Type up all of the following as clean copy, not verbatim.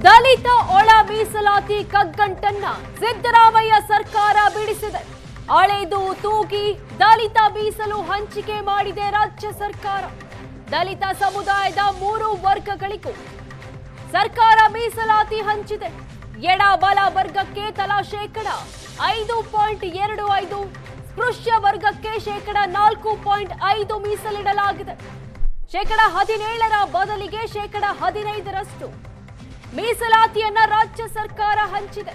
ದಲಿತ ಒಳ ಮೀಸಲಾತಿ ಕಗ್ಗಂಟನ್ನ ಸಿದ್ದರಾಮಯ್ಯ ಸರ್ಕಾರ ಬಿಡಿಸಿದೆ. ಅಳೆದು ತೂಗಿ ದಲಿತ ಮೀಸಲು ಹಂಚಿಕೆ ಮಾಡಿದೆ ರಾಜ್ಯ ಸರ್ಕಾರ. ದಲಿತ ಸಮುದಾಯದ 3 ವರ್ಗಗಳಿಗೂ ಸರ್ಕಾರ ಮೀಸಲಾತಿ ಹಂಚಿದೆ. ಎಡ ಬಲ ವರ್ಗಕ್ಕೆ ತಲಾ %5.25, ಸ್ಪೃಶ್ಯ ವರ್ಗಕ್ಕೆ %4.5 ಮೀಸಲಿಡಲಾಗಿದೆ. %17ರ ಬದಲಿಗೆ %15ರಷ್ಟು ಮೀಸಲಾತಿಯನ್ನ ರಾಜ್ಯ ಸರ್ಕಾರ ಹಂಚಿದೆ.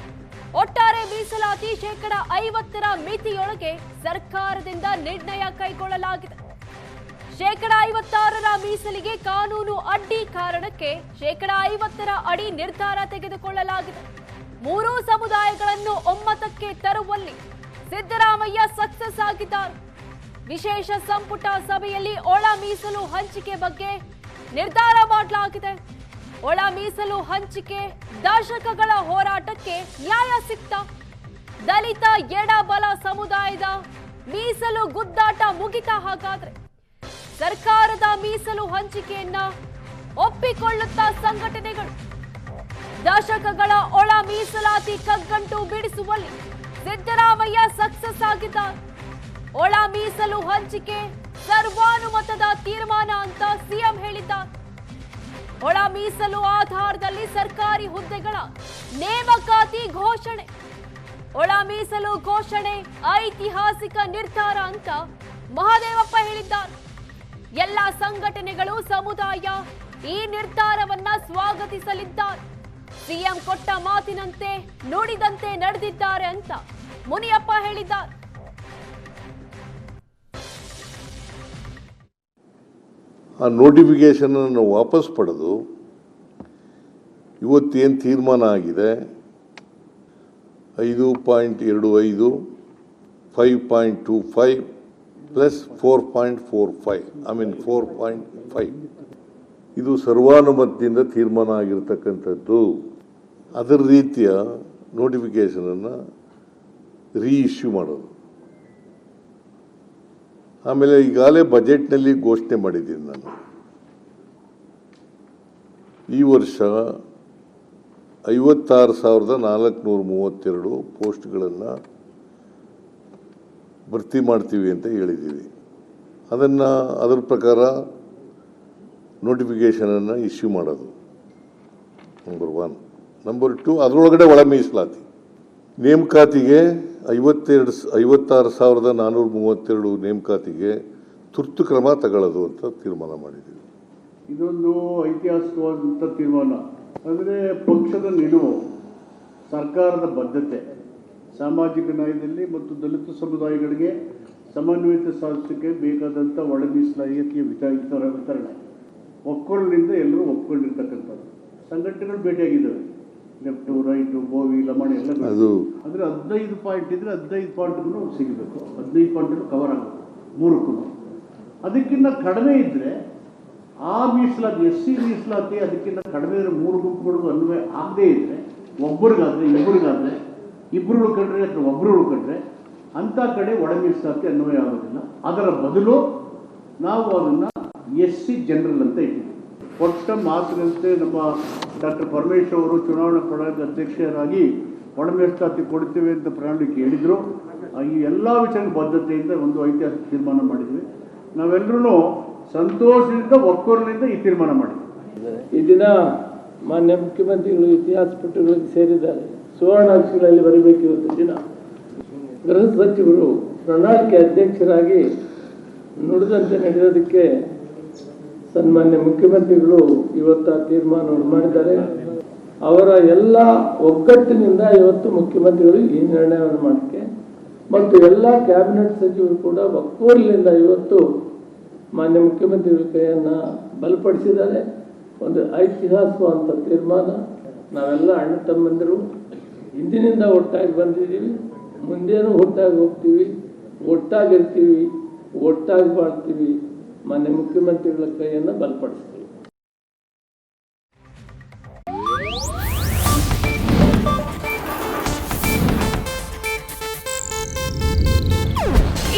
ಒಟ್ಟಾರೆ ಮೀಸಲಾತಿ %50ರ ಮಿತಿಯೊಳಗೆ ಸರ್ಕಾರದಿಂದ ನಿರ್ಣಯ ಕೈಗೊಳ್ಳಲಾಗಿದೆ. %56ರ ಮೀಸಲಿಗೆ ಕಾನೂನು ಅಡ್ಡಿ ಕಾರಣಕ್ಕೆ %50ರ ಅಡಿ ನಿರ್ಧಾರ ತೆಗೆದುಕೊಳ್ಳಲಾಗಿದೆ. 3 ಸಮುದಾಯಗಳನ್ನು ಒಮ್ಮತಕ್ಕೆ ತರುವಲ್ಲಿ ಸಿದ್ದರಾಮಯ್ಯ ಸಕ್ಸಸ್ ಆಗಿದ್ದಾರೆ. ವಿಶೇಷ ಸಂಪುಟ ಸಭೆಯಲ್ಲಿ ಒಳ ಮೀಸಲು ಹಂಚಿಕೆ ಬಗ್ಗೆ ನಿರ್ಧಾರ ಮಾಡಲಾಗಿದೆ. ಒಳ ಮೀಸಲು ಹಂಚಿಕೆ ದಶಕಗಳ ಹೋರಾಟಕ್ಕೆ ನ್ಯಾಯ ಸಿಕ್ತ. ದಲಿತ ಎಡ ಬಲ ಸಮುದಾಯದ ಮೀಸಲು ಗುದ್ದಾಟ ಮುಗಿತಾ? ಹಾಗಾದ್ರೆ ಸರ್ಕಾರದ ಮೀಸಲು ಹಂಚಿಕೆಯನ್ನ ಒಪ್ಪಿಕೊಳ್ಳುತ್ತಾ ಸಂಘಟನೆಗಳು? ದಶಕಗಳ ಒಳ ಮೀಸಲಾತಿ ಕಗ್ಗಂಟು ಬಿಡಿಸುವಲ್ಲಿ ಸಿದ್ದರಾಮಯ್ಯ ಸಕ್ಸಸ್ ಆಗಿದ್ದಾರೆ. ಒಳ ಮೀಸಲು ಹಂಚಿಕೆ ಸರ್ವಾನುಮತದ ತೀರ್ಮಾನ ಅಂತ ಸಿಎಂ ಹೇಳಿದ್ದಾರೆ. ಒಳ ಮೀಸಲು ಆಧಾರದಲ್ಲಿ ಸರ್ಕಾರಿ ಹುದ್ದೆಗಳ ನೇಮಕಾತಿ ಘೋಷಣೆ. ಒಳ ಮೀಸಲು ಘೋಷಣೆ ಐತಿಹಾಸಿಕ ನಿರ್ಧಾರ ಅಂತ ಮಹದೇವಪ್ಪ ಹೇಳಿದ್ದಾರೆ. ಎಲ್ಲ ಸಂಘಟನೆಗಳು ಸಮುದಾಯ ಈ ನಿರ್ಧಾರವನ್ನ ಸ್ವಾಗತಿಸಲಿದ್ದಾರೆ. ಸಿಎಂ ಕೊಟ್ಟ ಮಾತಿನಂತೆ ನುಡಿದಂತೆ ನಡೆದಿದ್ದಾರೆ ಅಂತ ಮುನಿಯಪ್ಪ ಹೇಳಿದ್ದಾರೆ. ಆ ನೋಟಿಫಿಕೇಶನ್ ಅನ್ನು ವಾಪಸ್ ಪಡೆದು ಇವತ್ತೇನು ತೀರ್ಮಾನ ಆಗಿದೆ 5.25, 5.25 ಪ್ಲಸ್ 4.45, 4.5 ಇದು ಸರ್ವಾನುಮತದಿಂದ ತೀರ್ಮಾನ ಆಗಿರತಕ್ಕಂಥದ್ದು. ಅದರ ರೀತಿಯ ನೋಟಿಫಿಕೇಶನನ್ನು ರೀಇಶ್ಯೂ ಮಾಡೋದು. ಆಮೇಲೆ ಈಗಾಗಲೇ ಬಜೆಟ್ನಲ್ಲಿ ಘೋಷಣೆ ಮಾಡಿದ್ದೀನಿ ನಾನು, ಈ ವರ್ಷ 56,432 ಪೋಸ್ಟ್ಗಳನ್ನು ಭರ್ತಿ ಮಾಡ್ತೀವಿ ಅಂತ ಹೇಳಿದ್ದೀವಿ. ಅದರ ಪ್ರಕಾರ ನೋಟಿಫಿಕೇಷನನ್ನು ಇಶ್ಯೂ ಮಾಡೋದು ನಂಬರ್ 1. ನಂಬರ್ 2, ಅದರೊಳಗಡೆ ಒಳ ಮೀಸಲಾತಿ ನೇಮಕಾತಿಗೆ 56,432 ನೇಮಕಾತಿಗೆ ತುರ್ತು ಕ್ರಮ ತಗೊಳ್ಳೋದು ಅಂತ ತೀರ್ಮಾನ ಮಾಡಿದ್ದೀವಿ. ಇದೊಂದು ಐತಿಹಾಸಿಕವಾದಂಥ ತೀರ್ಮಾನ. ಅಂದರೆ ಪಕ್ಷದ ನಿಲುವು, ಸರ್ಕಾರದ ಬದ್ಧತೆ, ಸಾಮಾಜಿಕ ನ್ಯಾಯದಲ್ಲಿ ಮತ್ತು ದಲಿತ ಸಮುದಾಯಗಳಿಗೆ ಸಮನ್ವಯತೆ ಸಾಧಿಸೋಕ್ಕೆ ಬೇಕಾದಂಥ ಒಳ ಮೀಸಲಾತಿಯ ವಿತರಣೆ ಒಕ್ಕೊರಲಿನಿಂದ ಎಲ್ಲರೂ ಒಪ್ಕೊಂಡಿರ್ತಕ್ಕಂಥದ್ದು. ಸಂಘಟನೆಗಳು ಭೇಟಿಯಾಗಿದ್ದಾವೆ, ಲೆಫ್ಟು ರೈಟು ಗೋವಿ ಲಮಣಿ ಎಲ್ಲ. ಅಂದರೆ 15 ಪಾಯಿಂಟ್ ಇದ್ದರೆ 15 ಪಾಯಿಂಟ್ಗೂ ಸಿಗಬೇಕು. 15 ಪಾಯಿಂಟ್ ಕವರ್ ಆಗಬೇಕು 3ಕ್ಕೂ. ಅದಕ್ಕಿಂತ ಕಡಿಮೆ ಇದ್ದರೆ ಆ ಮೀಸಲಾತಿ, SC ಮೀಸಲಾತಿ ಅದಕ್ಕಿಂತ ಕಡಿಮೆ ಇದ್ದರೆ 3 ಗುಂಪುಗಳಿಗೂ ಅನ್ವಯ ಆಗದೇ ಇದ್ದರೆ, ಒಬ್ಬರಿಗಾದರೆ ಇಬ್ಬರಿಗಾದರೆ, ಇಬ್ಬರು ಉಳ್ಕೊಂಡ್ರೆ ಅಥವಾ ಒಬ್ಬರು ಉಳ್ಕೊಂಡ್ರೆ ಅಂಥ ಕಡೆ ಒಳ ಮೀಸಲಾತಿ ಅನ್ವಯ ಆಗೋದಿಲ್ಲ. ಅದರ ಬದಲು ನಾವು ಅದನ್ನು SC ಜನರಲ್ ಅಂತ ಇಟ್ಟಿದ್ದೀವಿ. ಕೊಟ್ಟ ಮಾತಿನಂತೆ ನಮ್ಮ ಡಾಕ್ಟರ್ ಪರಮೇಶ್ವರ್ ಅವರು ಚುನಾವಣಾ ಪಡೆದ ಅಧ್ಯಕ್ಷರಾಗಿ ಒಳ ಮೀಸಲಾತಿ ಕೊಡ್ತೀವಿ ಅಂತ ಪ್ರಣಾಳಿಕೆ ಹೇಳಿದರು. ಈ ಎಲ್ಲ ವಿಚಾರ ಬದ್ಧತೆಯಿಂದ ಒಂದು ಐತಿಹಾಸಿಕ ತೀರ್ಮಾನ ಮಾಡಿದ್ವಿ. ನಾವೆಲ್ಲರೂ ಸಂತೋಷದಿಂದ ಒಕ್ಕೊರಲಿಂದ ಈ ತೀರ್ಮಾನ ಮಾಡಿದ್ವಿ. ಈ ದಿನ ಮಾನ್ಯ ಮುಖ್ಯಮಂತ್ರಿಗಳು ಇತಿಹಾಸ ಪುಟಗಳಿಗೆ ಸೇರಿದ್ದಾರೆ. ಸುವರ್ಣಾಕ್ಷರಗಳಲ್ಲಿ ಬರಬೇಕಿರುವಂಥ ದಿನ. ಗೃಹ ಸಚಿವರು ಪ್ರಣಾಳಿಕೆ ಅಧ್ಯಕ್ಷರಾಗಿ ನುಡಿದಂತೆ ನಡೆಯೋದಕ್ಕೆ ಸನ್ಮಾನ್ಯ ಮುಖ್ಯಮಂತ್ರಿಗಳು ಇವತ್ತು ತೀರ್ಮಾನವನ್ನು ಮಾಡಿದ್ದಾರೆ. ಅವರ ಎಲ್ಲ ಒಗ್ಗಟ್ಟಿನಿಂದ ಇವತ್ತು ಮುಖ್ಯಮಂತ್ರಿಗಳು ಈ ನಿರ್ಣಯವನ್ನು ಮಾಡೋಕ್ಕೆ ಮತ್ತು ಎಲ್ಲ ಕ್ಯಾಬಿನೆಟ್ ಸಚಿವರು ಕೂಡ ಒಕ್ಕೊರಲಿನಿಂದ ಇವತ್ತು ಮಾನ್ಯ ಮುಖ್ಯಮಂತ್ರಿಗಳ ಕೈಯನ್ನು ಬಲಪಡಿಸಿದ್ದಾರೆ. ಒಂದು ಐತಿಹಾಸಿಕವಾದಂಥ ತೀರ್ಮಾನ. ನಾವೆಲ್ಲ ಅಣ್ಣ ತಮ್ಮಂದಿರು ಹಿಂದಿನಿಂದ ಒಟ್ಟಾಗಿ ಬಂದಿದ್ದೀವಿ, ಮುಂದೇನೂ ಒಟ್ಟಾಗಿ ಹೋಗ್ತೀವಿ, ಒಟ್ಟಾಗಿರ್ತೀವಿ, ಒಟ್ಟಾಗಿ ಬಾಳ್ತೀವಿ. ಮಾನ್ಯ ಮುಖ್ಯಮಂತ್ರಿಗಳ ಕೈಯನ್ನು ಬಲಪಡಿಸ್ತೀವಿ.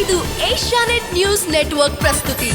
ಇದು ಏಷ್ಯಾನೆಟ್ ನ್ಯೂಸ್ ನೆಟ್ವರ್ಕ್ ಪ್ರಸ್ತುತಿ.